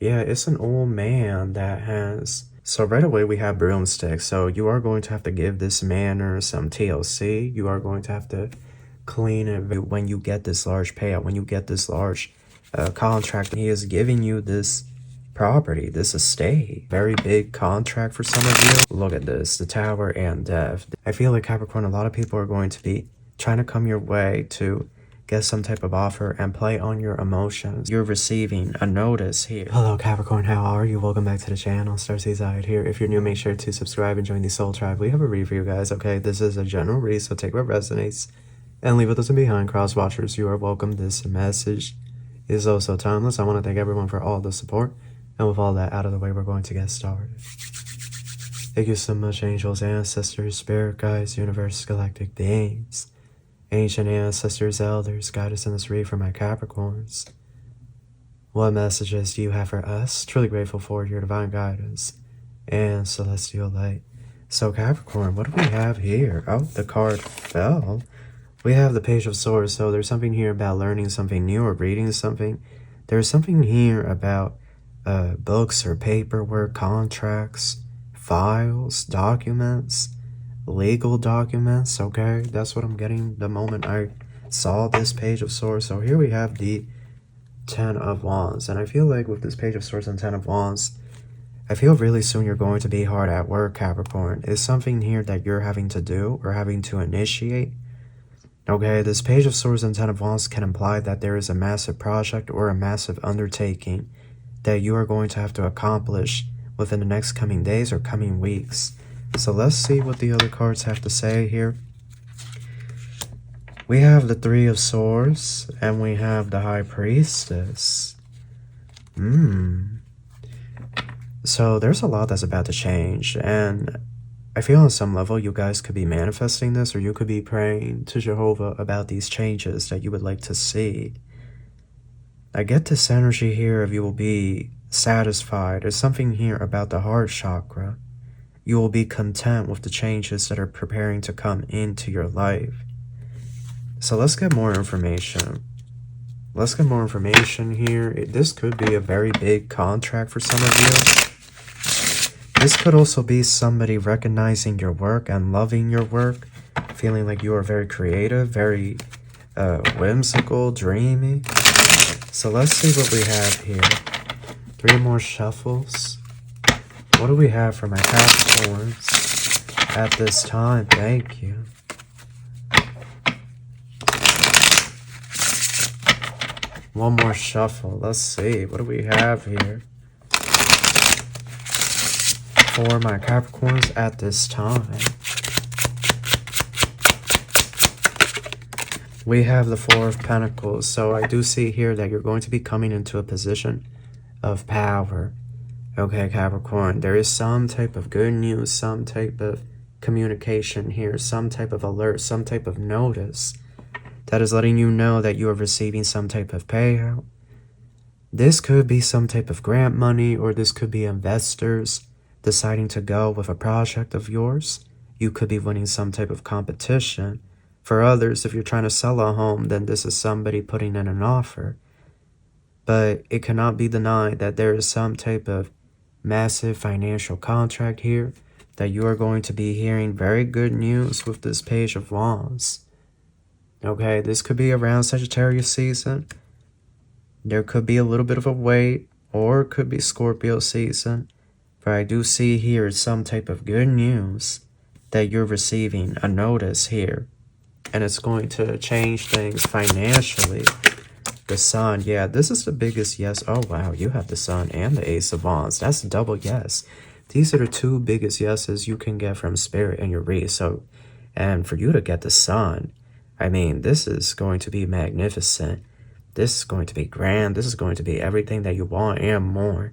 Yeah, it's an old man that has... So right away we have broomstick. So you are going to have to give this man some TLC. You are going to have to clean it when you get this large payout, when you get this large contract. He is giving you this property, this estate. Very big contract for some of you. Look at this, the Tower and Death. I feel like Capricorn, a lot of people are going to be trying to come your way to get some type of offer and play on your emotions. You're receiving a notice here. Hello Capricorn, how are you? Welcome back to the channel. Starseaside here. If you're new, make sure to subscribe and join the Soul Tribe. We have a read for you guys, okay? This is a general read, so take what resonates and leave what doesn't behind. Cross watchers, you are welcome. This message is also timeless. I want to thank everyone for all the support. And with all that out of the way, we're going to get started. Thank you so much, angels, ancestors, spirit guides, universe, galactic beings, ancient ancestors, elders, guide us in this read for my Capricorns. What messages do you have for us? Truly grateful for your divine guidance and celestial light. So Capricorn, what do we have here? Oh, the card fell. We have the Page of Swords. So there's something here about learning something new or reading something. There's something here about books or paperwork, contracts, files, documents, legal documents. Okay, that's what I'm getting the moment I saw this Page of Swords. So here we have the Ten of Wands, and I feel like with this Page of Swords and Ten of Wands, I feel really soon you're going to be hard at work, Capricorn. Is something here that you're having to do or having to initiate. Okay, this Page of Swords and Ten of Wands can imply that there is a massive project or a massive undertaking that you are going to have to accomplish within the next coming days or coming weeks. So let's see what the other cards have to say here. We have the Three of Swords and we have the High Priestess. So there's a lot that's about to change, and I feel on some level you guys could be manifesting this, or you could be praying to Jehovah about these changes that you would like to see. I get this energy here of you will be satisfied. There's something here about the heart chakra. You will be content with the changes that are preparing to come into your life. So let's get more information. Let's get more information here. This could be a very big contract for some of you. This could also be somebody recognizing your work and loving your work, feeling like you are very creative, very whimsical, dreamy. So let's see what we have here. 3 more shuffles. What do we have for my Capricorns at this time? Thank you. One more shuffle. Let's see. What do we have here for my Capricorns at this time? We have the Four of Pentacles. So I do see here that you're going to be coming into a position of power. Okay, Capricorn, there is some type of good news, some type of communication here, some type of alert, some type of notice that is letting you know that you are receiving some type of payout. This could be some type of grant money, or this could be investors deciding to go with a project of yours. You could be winning some type of competition. For others, if you're trying to sell a home, then this is somebody putting in an offer. But it cannot be denied that there is some type of massive financial contract here, that you are going to be hearing very good news with this Page of Wands. Okay, this could be around Sagittarius season. There could be a little bit of a wait, or it could be Scorpio season. But I do see here some type of good news that you're receiving a notice here. And it's going to change things financially. The Sun, yeah, this is the biggest yes. Oh, wow, you have the Sun and the Ace of Wands. That's double yes. These are the 2 biggest yeses you can get from Spirit in your read. So, and for you to get the Sun, I mean, this is going to be magnificent. This is going to be grand. This is going to be everything that you want and more.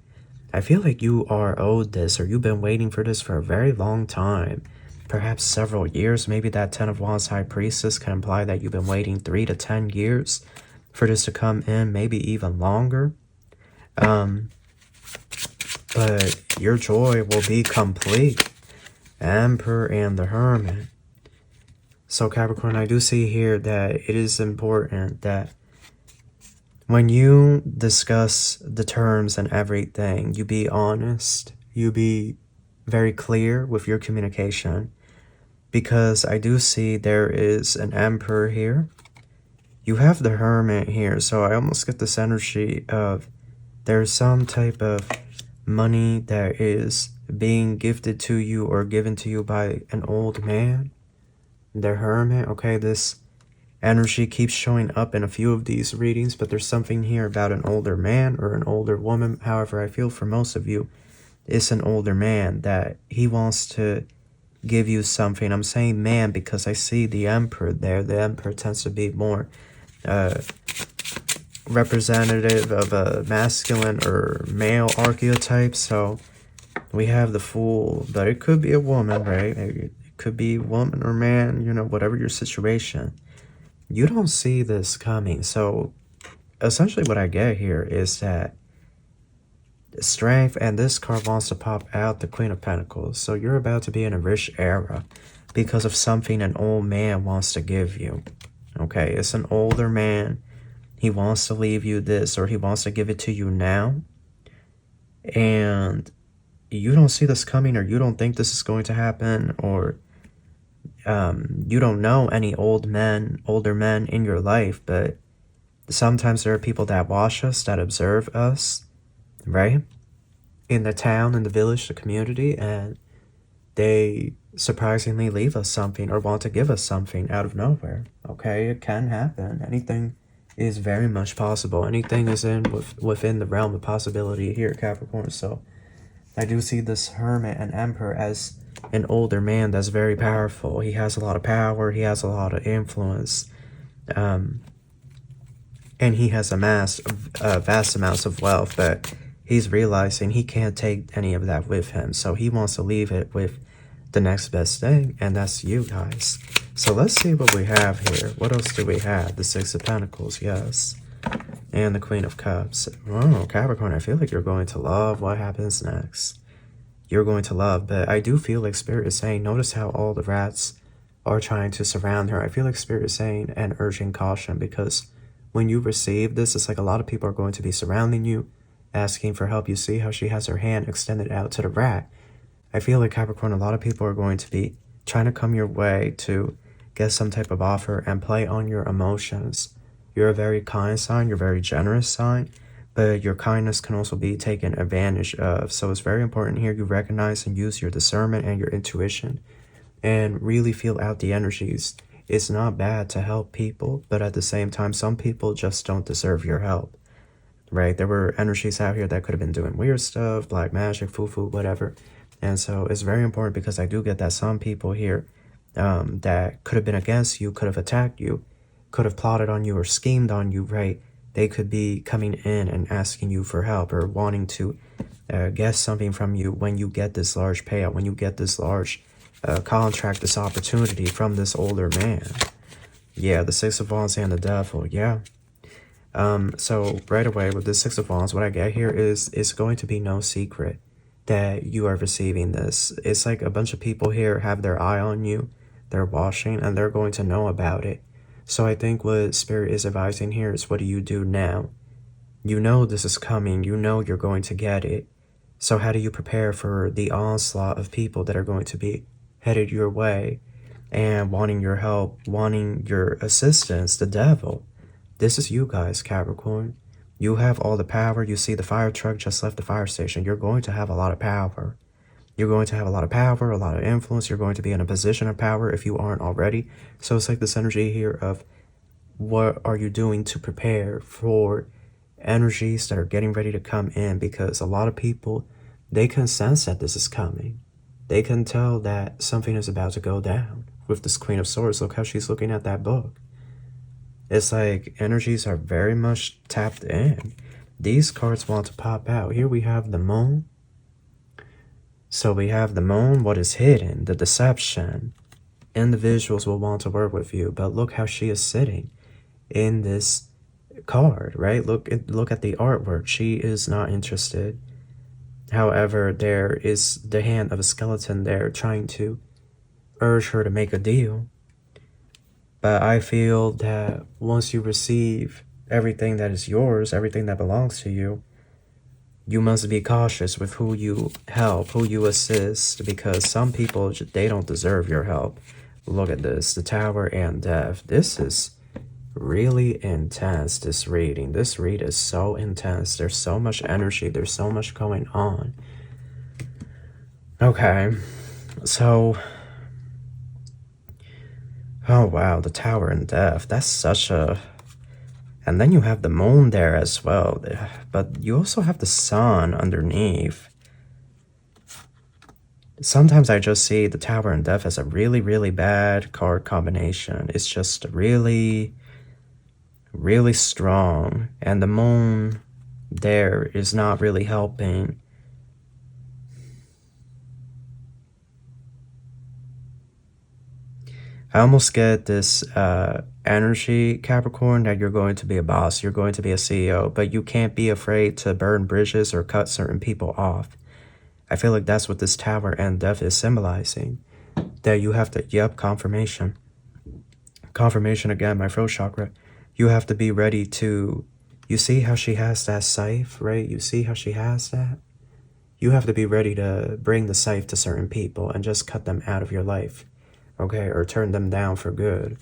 I feel like you are owed this, or you've been waiting for this for a very long time. Perhaps several years. Maybe that Ten of Wands High Priestess can imply that you've been waiting 3 to 10 years for this to come in, maybe even longer. But your joy will be complete. Emperor and the Hermit. So Capricorn, I do see here that it is important that When you discuss the terms and everything, you be honest, you be very clear with your communication, because I do see there is an Emperor here. You have the Hermit here, so I almost get this energy of there's some type of money that is being gifted to you or given to you by an old man. The Hermit, okay, this energy keeps showing up in a few of these readings, but there's something here about an older man or an older woman. However, I feel for most of you, it's an older man that he wants to give you something. I'm saying man because I see the Emperor there. The Emperor tends to be more representative of a masculine or male archetype. So we have the Fool, but it could be a woman, right? It could be woman or man, you know, whatever your situation. You don't see this coming. So essentially what I get here is that strength, and this card wants to pop out the Queen of Pentacles. So you're about to be in a rich era because of something an old man wants to give you. Okay, it's an older man. He wants to leave you this, or he wants to give it to you now. And you don't see this coming, or you don't think this is going to happen, or you don't know any older men in your life, but sometimes there are people that watch us, that observe us, right? In the town, in the village, the community, and they surprisingly leave us something or want to give us something out of nowhere. Okay, it can happen. Anything is very much possible. Anything is within the realm of possibility here, Capricorn. So I do see this Hermit and Emperor as an older man that's very powerful. He has a lot of power. He has a lot of influence. And he has amassed vast amounts of wealth, but he's realizing he can't take any of that with him. So he wants to leave it with the next best thing, and that's you guys. So let's see what we have here. What else do we have? The Six of Pentacles, yes. And the Queen of Cups. Oh, Capricorn, I feel like you're going to love what happens next. You're going to love, but I do feel like Spirit is saying, notice how all the rats are trying to surround her. I feel like Spirit is saying and urging caution, because when you receive this, it's like a lot of people are going to be surrounding you, asking for help. You see how she has her hand extended out to the rat. I feel like, Capricorn, a lot of people are going to be trying to come your way to get some type of offer and play on your emotions. You're a very kind sign. You're a very generous sign, but your kindness can also be taken advantage of. So it's very important here you recognize and use your discernment and your intuition and really feel out the energies. It's not bad to help people, but at the same time, some people just don't deserve your help, right? There were energies out here that could have been doing weird stuff, black magic, foo-foo, whatever. And so it's very important, because I do get that some people here that could have been against you, could have attacked you, could have plotted on you or schemed on you, right? They could be coming in and asking you for help or wanting to get something from you when you get this large payout, when you get this large contract, this opportunity from this older man. Yeah, the Six of Wands and the Devil, yeah. So right away with the Six of Wands, what I get here is it's going to be no secret that you are receiving this. It's like a bunch of people here have their eye on you, they're watching, and they're going to know about it. So I think what Spirit is advising here is, what do you do now? You know this is coming, you know you're going to get it. So how do you prepare for the onslaught of people that are going to be headed your way and wanting your help, wanting your assistance? The Devil. This is you guys, Capricorn. You have all the power. You see the fire truck just left the fire station. You're going to have a lot of power. You're going to have a lot of power, a lot of influence. You're going to be in a position of power if you aren't already. So it's like this energy here of, what are you doing to prepare for energies that are getting ready to come in? Because a lot of people, they can sense that this is coming. They can tell that something is about to go down. With this Queen of Swords, look how she's looking at that book. It's like energies are very much tapped in. These cards want to pop out. Here we have the Moon. So we have the Moon, what is hidden, the deception. Individuals will want to work with you, but look how she is sitting in this card, right? Look at the artwork. She is not interested. However, there is the hand of a skeleton there trying to urge her to make a deal. But I feel that once you receive everything that is yours, everything that belongs to you, you must be cautious with who you help, who you assist, because some people, they don't deserve your help. Look at this, the Tower and Death. This is really intense, this reading. This read is so intense. There's so much energy. There's so much going on. Okay, so... oh, wow, the Tower and Death. That's such a... and then you have the moon there as well. But you also have the sun underneath. Sometimes I just see the Tower and Death as a really, really bad card combination. It's just really, really strong. And the moon there is not really helping. I almost get this energy, Capricorn, that you're going to be a boss, you're going to be a CEO, but you can't be afraid to burn bridges or cut certain people off. I feel like that's what this Tower and Death is symbolizing. That you have to, yep, confirmation. Confirmation again, my throat chakra. You have to be ready to, you see how she has that scythe, right? You see how she has that? You have to be ready to bring the scythe to certain people and just cut them out of your life. Okay, or turn them down for good.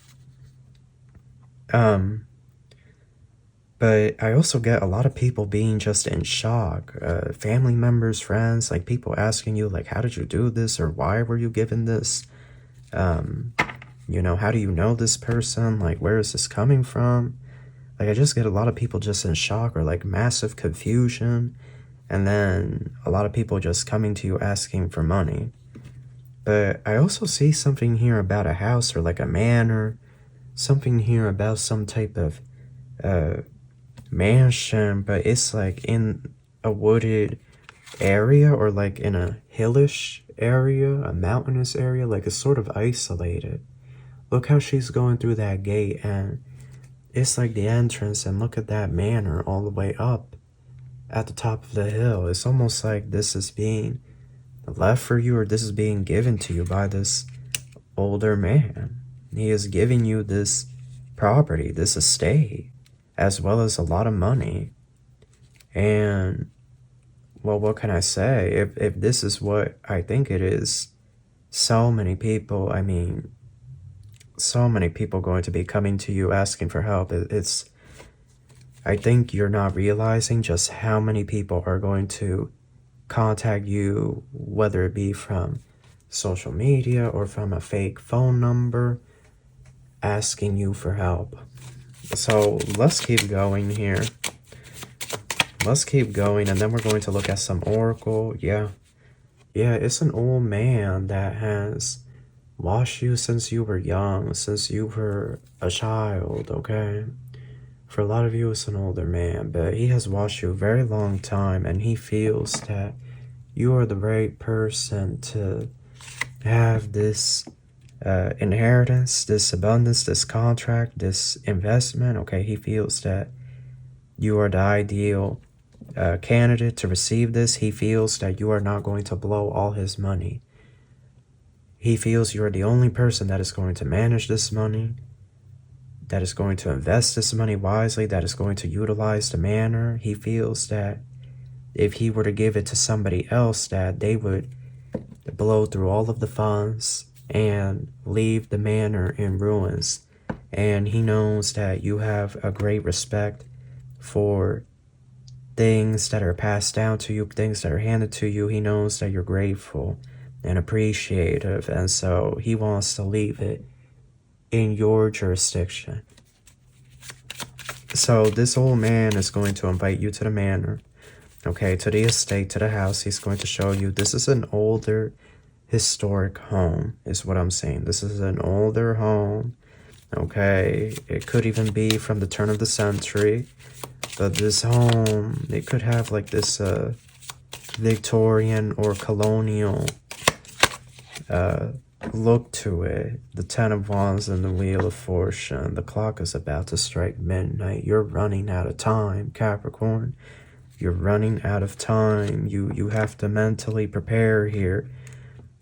But I also get a lot of people being just in shock. Family members, friends, like people asking you, like, how did you do this? Or why were you given this? You know, how do you know this person? Like, where is this coming from? Like, I just get a lot of people just in shock or like massive confusion. And then a lot of people just coming to you asking for money. But I also see something here about a house or like a manor. Something here about some type of mansion, but it's like in a wooded area or like in a hillish area, a mountainous area, like it's sort of isolated. Look how she's going through that gate and it's like the entrance, and look at that manor all the way up at the top of the hill. It's almost like this is being left for you, or this is being given to you by this older man. He is giving you this property, this estate, as well as a lot of money. And, well, what can I say? If this is what I think it is, so many people, I mean, so many people going to be coming to you asking for help. It's, I think you're not realizing just how many people are going to contact you, whether it be from social media or from a fake phone number, asking you for help. So let's keep going here. Let's keep going, and then we're going to look at some oracle. Yeah, it's an old man that has watched you since you were young, since you were a child, okay? For a lot of you, it's an older man, but he has watched you a very long time, and he feels that you are the right person to have this inheritance, this abundance, this contract, this investment. Okay, he feels that you are the ideal candidate to receive this. He feels that you are not going to blow all his money. He feels you are the only person that is going to manage this money, that is going to invest this money wisely, that is going to utilize the manor. He feels that if he were to give it to somebody else, that they would blow through all of the funds and leave the manor in ruins. And he knows that you have a great respect for things that are passed down to you, things that are handed to you. He knows that you're grateful and appreciative, and so he wants to leave it in your jurisdiction. So this old man is going to invite you to the manor, okay, to the estate, to the house. He's going to show you this is an older historic home, is what I'm saying. This is an older home, okay? It could even be from the turn of the century, but this home, it could have like this Victorian or colonial look to it. The 10 of Wands and the Wheel of Fortune. The clock is about to strike midnight. You're running out of time, Capricorn. You're running out of time. You have to mentally prepare here.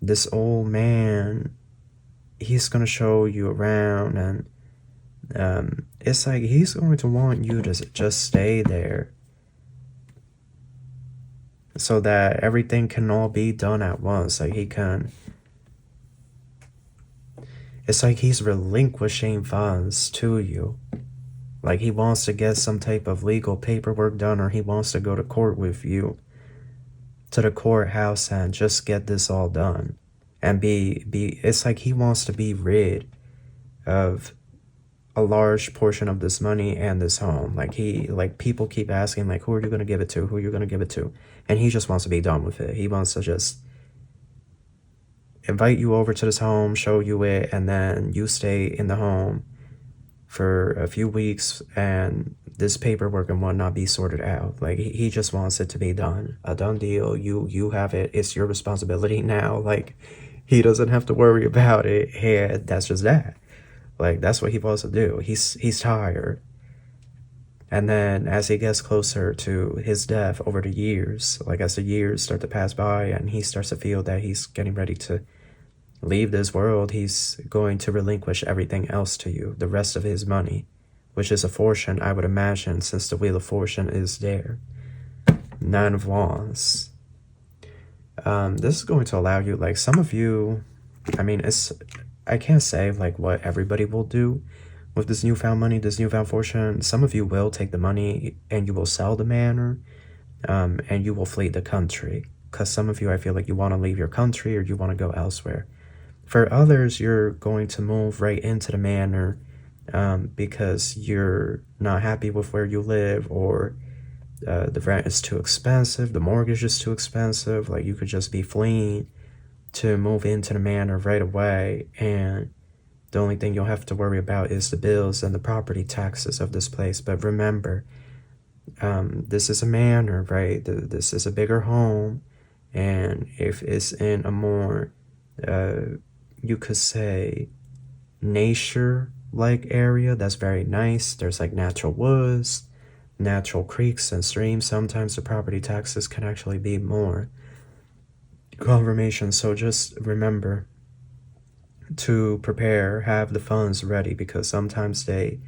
This old man, he's going to show you around, and it's like he's going to want you to just stay there so that everything can all be done at once. Like he can, it's like he's relinquishing funds to you. Like he wants to get some type of legal paperwork done, or he wants to go to court with you, to the courthouse, and just get this all done. And it's like he wants to be rid of a large portion of this money and this home. Like people keep asking, like, who are you going to give it to? Who are you going to give it to? And he just wants to be done with it. He wants to just invite you over to this home, show you it, and then you stay in the home for a few weeks and this paperwork and whatnot be sorted out. Like he just wants it to be done. A done deal. You have it. It's your responsibility now. Like he doesn't have to worry about it. And that's just that. Like that's what he wants to do. He's tired. And then as he gets closer to his death over the years, like as the years start to pass by and he starts to feel that he's getting ready to leave this world, he's going to relinquish everything else to you, the rest of his money, which is a fortune, I would imagine, since the Wheel of Fortune is there. 9 of Wands. This is going to allow you, like some of you, I mean, I can't say like what everybody will do with this newfound money, this newfound fortune. Some of you will take the money and you will sell the manor, and you will flee the country. Because some of you, I feel like you want to leave your country or you want to go elsewhere. For others, you're going to move right into the manor because you're not happy with where you live, or the rent is too expensive, the mortgage is too expensive. Like you could just be fleeing to move into the manor right away, and the only thing you'll have to worry about is the bills and the property taxes of this place. But remember, this is a manor, right? This is a bigger home, and if it's in a more you could say nature-like area, that's very nice. There's like natural woods, natural creeks and streams. Sometimes the property taxes can actually be more. Confirmation. So just remember to prepare, have the funds ready, because sometimes the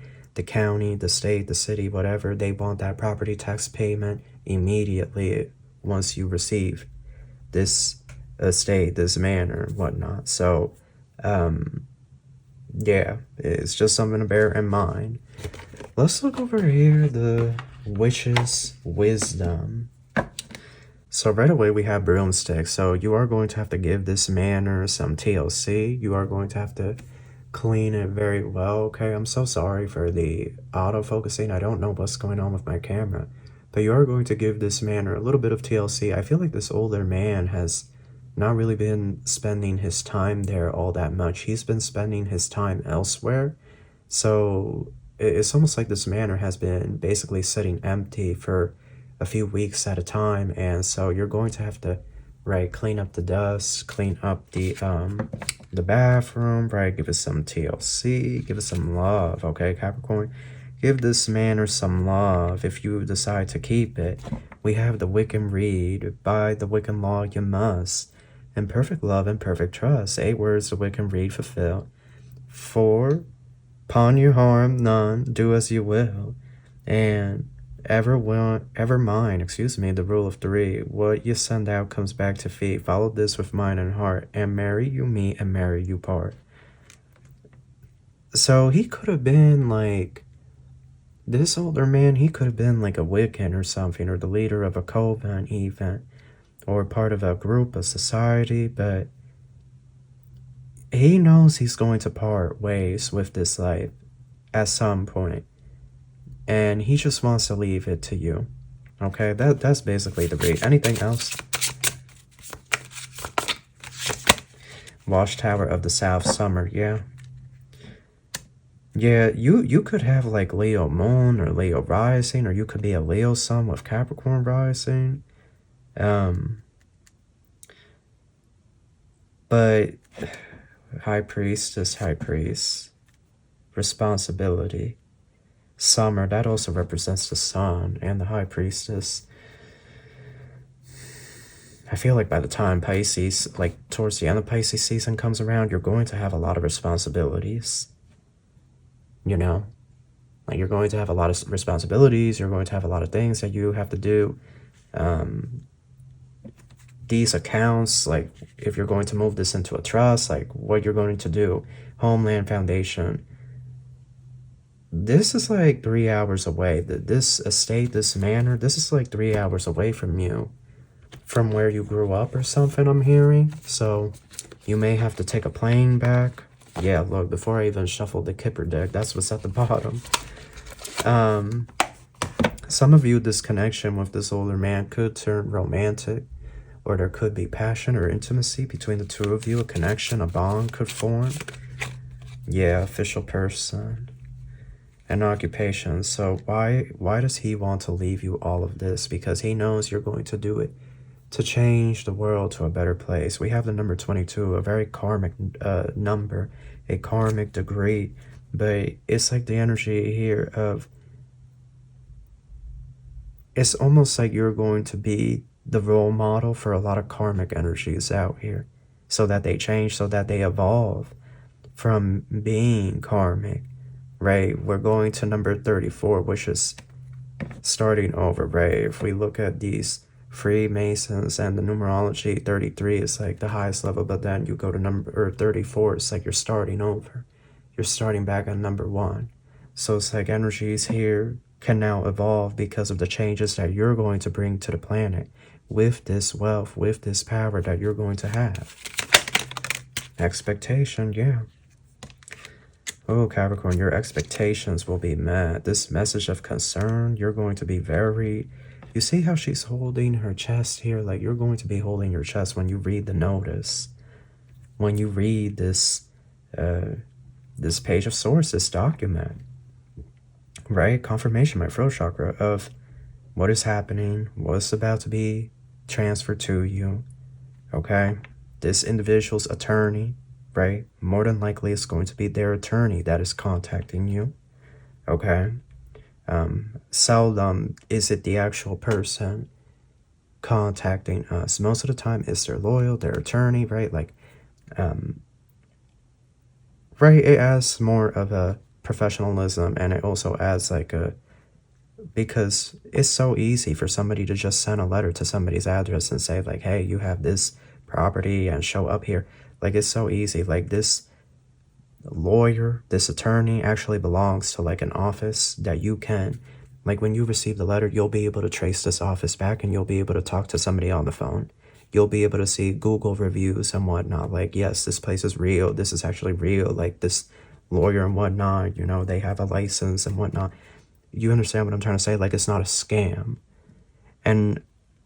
county, the state, the city, whatever, they want that property tax payment immediately once you receive this estate, this manor, whatnot. So yeah, it's just something to bear in mind. Let's look over here, the Witch's Wisdom. So right away we have Broomstick. So you are going to have to give this manor some TLC. You are going to have to clean it very well. Okay, I'm so sorry for the auto-focusing. I don't know what's going on with my camera. But you are going to give this manor a little bit of TLC. I feel like this older man has not really been spending his time there all that much. He's been spending his time elsewhere. So it's almost like this manor has been basically sitting empty for a few weeks at a time. And so you're going to have to, right, clean up the dust, clean up the bathroom, right? Give it some TLC, give it some love, okay, Capricorn? Give this manor some love if you decide to keep it. We have the Wiccan Reed. By the Wiccan law you must. In perfect love and perfect trust. 8 words the Wiccan Reed fulfill. 4, pawn you harm none, do as you will. And ever mind, the rule of 3. What you send out comes back to feet. Follow this with mind and heart. And marry you meet and marry you part. So he could have been like, this older man, he could have been like a Wiccan or something, or the leader of a coven even, or part of a group, a society, but he knows he's going to part ways with this life at some point, and he just wants to leave it to you. Okay, that's basically the read. Anything else? Watchtower of the South Summer, yeah. Yeah, you could have like Leo Moon or Leo Rising, or you could be a Leo Sun with Capricorn Rising. But High Priestess, responsibility. Summer, that also represents the sun and the High Priestess. I feel like by the time Pisces, like towards the end of Pisces season comes around, you're going to have a lot of responsibilities. You know, Like, you're going to have a lot of responsibilities. You're going to have a lot of things that you have to do. These accounts, like if you're going to move this into a trust, like what you're going to do, Homeland Foundation. This is like 3 hours away. This estate, this manor, this is like 3 hours away from you, from where you grew up or something, I'm hearing. So you may have to take a plane back. Yeah, look, before I even shuffled the Kipper deck, that's what's at the bottom. Some of you, this connection with this older man could turn romantic, or there could be passion or intimacy between the two of you. A connection, a bond could form. Yeah, official person. An occupation. So why does he want to leave you all of this? Because he knows you're going to do it to change the world to a better place. We have the number 22, a very karmic number, a karmic degree, but it's like the energy here of, it's almost like you're going to be the role model for a lot of karmic energies out here, so that they change, so that they evolve from being karmic, right? We're going to number 34, which is starting over, right? If we look at these Freemasons and the numerology, 33 is like the highest level, but then you go to number 34, it's like you're starting over. You're starting back on number 1. So it's like energies here can now evolve because of the changes that you're going to bring to the planet with this wealth, with this power that you're going to have. Expectation, yeah. Oh, Capricorn, your expectations will be met. This message of concern, you're going to be very... You see how she's holding her chest here? Like, you're going to be holding your chest when you read the notice. When you read this, this page of swords, this document. Right? Confirmation, my throat chakra, of what is happening, what's about to be transferred to you. Okay? This individual's attorney, right? More than likely it's going to be their attorney that is contacting you. Okay? Seldom is it the actual person contacting us. Most of the time it's their lawyer, their attorney, right? Like, right, it adds more of a professionalism, and it also adds like a, because it's so easy for somebody to just send a letter to somebody's address and say like, hey, you have this property and show up here. Like, it's so easy. Like, this lawyer, this attorney actually belongs to like an office that you can, like, when you receive the letter, you'll be able to trace this office back, and you'll be able to talk to somebody on the phone. You'll be able to see Google reviews and whatnot. Like, yes, this place is real. This is actually real. Like, this lawyer and whatnot, you know, they have a license and whatnot. You understand what I'm trying to say? Like, it's not a scam. And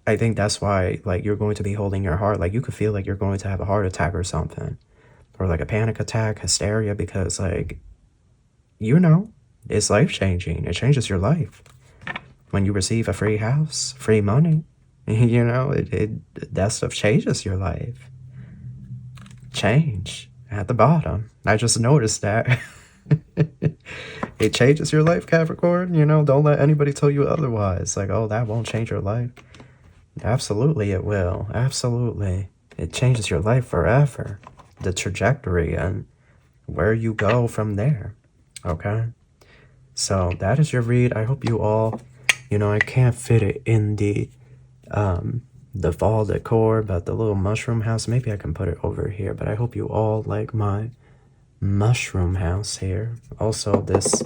I think that's why, like, you're going to be holding your heart. Like, you could feel like you're going to have a heart attack or something, or like a panic attack, hysteria, because, like, you know, it's life-changing. It changes your life. When you receive a free house, free money, you know, that stuff changes your life. Change at the bottom. I just noticed that. It changes your life, Capricorn. You know, don't let anybody tell you otherwise. Like, oh, that won't change your life. Absolutely it will. Absolutely. It changes your life forever. The trajectory and where you go from there. Okay? So that is your read. I hope you all, you know, I can't fit it in the fall decor, but the little mushroom house, maybe I can put it over here. But I hope you all like my mushroom house here. Also, this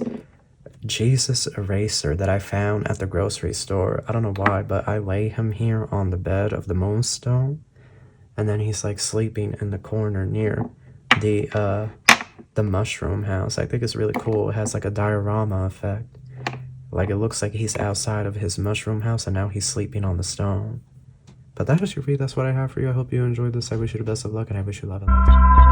Jesus eraser that I found at the grocery store. I don't know why, but I lay him here on the bed of the moonstone, and then he's like sleeping in the corner near the mushroom house. I think it's really cool. It has like a diorama effect. Like, it looks like he's outside of his mushroom house and now he's sleeping on the stone. But that is your read. That's what I have for you. I hope you enjoyed this. I wish you the best of luck, and I wish you love and light.